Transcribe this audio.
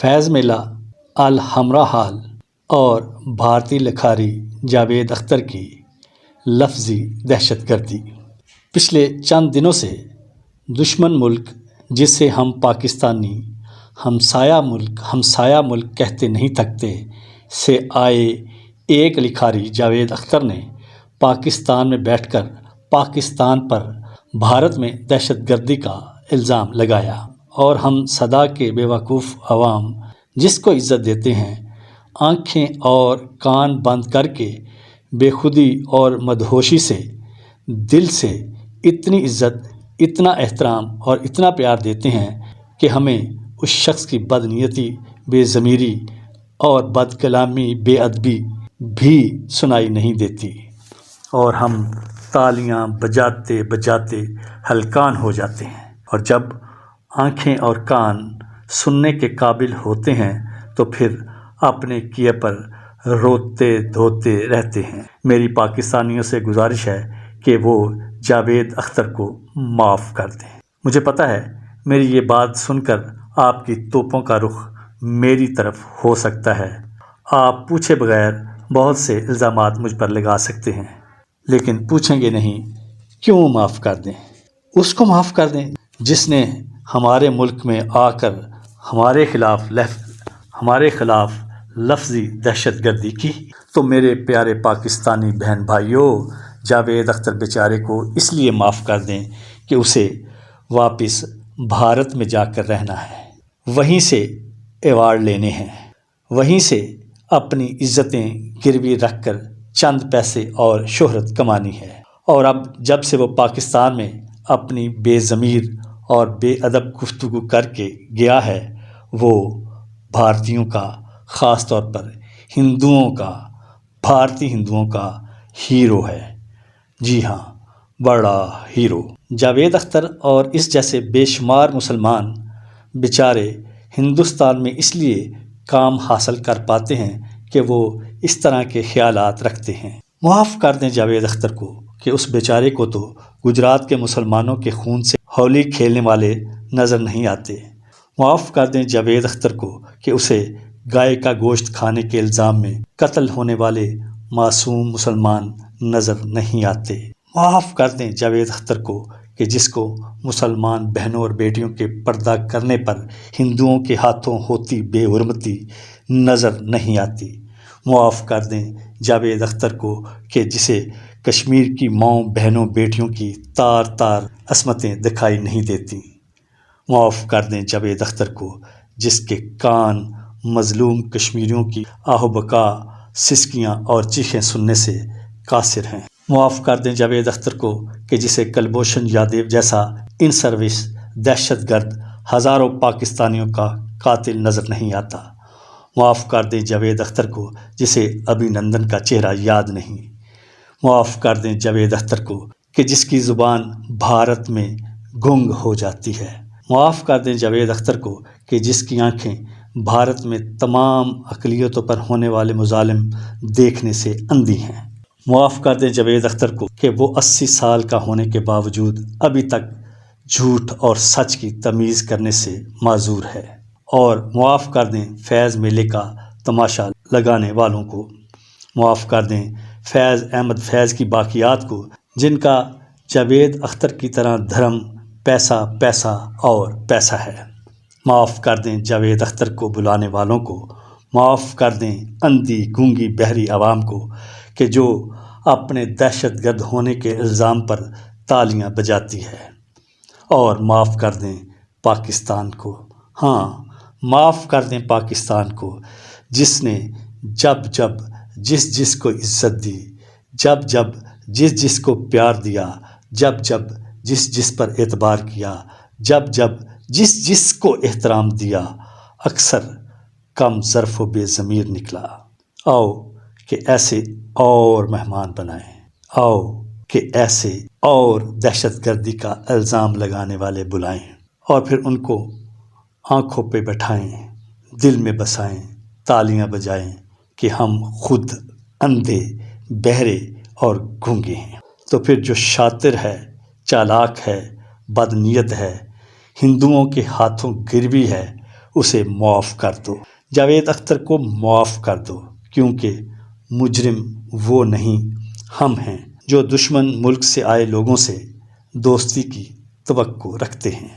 فیض میلہ، الحمرا ہال اور بھارتی لکھاری جاوید اختر کی لفظی دہشت گردی۔ پچھلے چند دنوں سے دشمن ملک جسے ہم پاکستانی ہمسایہ ملک کہتے نہیں تھکتے سے آئے ایک لکھاری جاوید اختر نے پاکستان میں بیٹھ کر پاکستان پر بھارت میں دہشت گردی کا الزام لگایا، اور ہم صدا کے بیوقوف عوام جس کو عزت دیتے ہیں، آنکھیں اور کان بند کر کے بے خودی اور مدہوشی سے دل سے اتنی عزت، اتنا احترام اور اتنا پیار دیتے ہیں کہ ہمیں اس شخص کی بد نیتی، بے ضمیری اور بد کلامی، بے ادبی بھی سنائی نہیں دیتی، اور ہم تالیاں بجاتے بجاتے ہلکان ہو جاتے ہیں، اور جب آنکھیں اور کان سننے کے قابل ہوتے ہیں تو پھر اپنے کیے پر روتے دھوتے رہتے ہیں۔ میری پاکستانیوں سے گزارش ہے کہ وہ جاوید اختر کو معاف کر دیں۔ مجھے پتہ ہے میری یہ بات سن کر آپ کی توپوں کا رخ میری طرف ہو سکتا ہے، آپ پوچھے بغیر بہت سے الزامات مجھ پر لگا سکتے ہیں، لیکن پوچھیں گے نہیں کیوں معاف کر دیں؟ اس کو معاف کر دیں جس نے ہمارے ملک میں آ کر ہمارے خلاف لفظی دہشت گردی کی۔ تو میرے پیارے پاکستانی بہن بھائیوں، جاوید اختر بیچارے کو اس لیے معاف کر دیں کہ اسے واپس بھارت میں جا کر رہنا ہے، وہیں سے ایوارڈ لینے ہیں، وہیں سے اپنی عزتیں گروی رکھ کر چند پیسے اور شہرت کمانی ہے، اور اب جب سے وہ پاکستان میں اپنی بے ضمیر اور بے ادب گفتگو کر کے گیا ہے، وہ بھارتیوں کا، خاص طور پر بھارتی ہندوؤں کا ہیرو ہے۔ جی ہاں، بڑا ہیرو۔ جاوید اختر اور اس جیسے بے شمار مسلمان بیچارے ہندوستان میں اس لیے کام حاصل کر پاتے ہیں کہ وہ اس طرح کے خیالات رکھتے ہیں۔ معاف کر دیں جاوید اختر کو کہ اس بیچارے کو تو گجرات کے مسلمانوں کے خون سے ہولی کھیلنے والے نظر نہیں آتے۔ معاف کر دیں جاوید اختر کو کہ اسے گائے کا گوشت کھانے کے الزام میں قتل ہونے والے معصوم مسلمان نظر نہیں آتے۔ معاف کر دیں جاوید اختر کو کہ جس کو مسلمان بہنوں اور بیٹیوں کے پردہ کرنے پر ہندوؤں کے ہاتھوں ہوتی بے حرمتی نظر نہیں آتی۔ معاف کر دیں جاوید اختر کو کہ جسے کشمیر کی ماؤں بہنوں بیٹیوں کی تار تار عصمتیں دکھائی نہیں دیتی۔ معاف کر دیں جاوید اختر کو جس کے کان مظلوم کشمیریوں کی آہ و بکا، سسکیاں اور چیخیں سننے سے قاصر ہیں۔ معاف کر دیں جاوید اختر کو کہ جسے کلبھوشن یادیو جیسا ان سروس دہشت گرد ہزاروں پاکستانیوں کا قاتل نظر نہیں آتا۔ معاف کر دیں جاوید اختر کو جسے ابھی نندن کا چہرہ یاد نہیں۔ معاف کر دیں جاوید اختر کو کہ جس کی زبان بھارت میں گنگ ہو جاتی ہے۔ معاف کر دیں جاوید اختر کو کہ جس کی آنکھیں بھارت میں تمام اقلیتوں پر ہونے والے مظالم دیکھنے سے اندھی ہیں۔ معاف کر دیں جاوید اختر کو کہ وہ 80 سال کا ہونے کے باوجود ابھی تک جھوٹ اور سچ کی تمیز کرنے سے معذور ہے۔ اور معاف کر دیں فیض میلے کا تماشا لگانے والوں کو۔ معاف کر دیں فیض احمد فیض کی باقیات کو جن کا جاوید اختر کی طرح دھرم پیسہ پیسہ اور پیسہ ہے۔ معاف کر دیں جاوید اختر کو بلانے والوں کو۔ معاف کر دیں اندھی گونگی بہری عوام کو کہ جو اپنے دہشت گرد ہونے کے الزام پر تالیاں بجاتی ہے۔ اور معاف کر دیں پاکستان کو، ہاں معاف کر دیں پاکستان کو جس نے جب جس کو عزت دی، جب جس کو پیار دیا، جب جس پر اعتبار کیا، جب جس کو احترام دیا، اکثر کم ظرف و بے ضمیر نکلا۔ آؤ کہ ایسے اور مہمان بنائیں، آؤ کہ ایسے اور دہشت گردی کا الزام لگانے والے بلائیں، اور پھر ان کو آنکھوں پہ بٹھائیں، دل میں بسائیں، تالیاں بجائیں کہ ہم خود اندھے، بہرے اور گونگے ہیں۔ تو پھر جو شاطر ہے، چالاک ہے، بدنیت ہے، ہندوؤں کے ہاتھوں گروی ہے، اسے معاف کر دو۔ جاوید اختر کو معاف کر دو، کیونکہ مجرم وہ نہیں، ہم ہیں جو دشمن ملک سے آئے لوگوں سے دوستی کی توقع رکھتے ہیں۔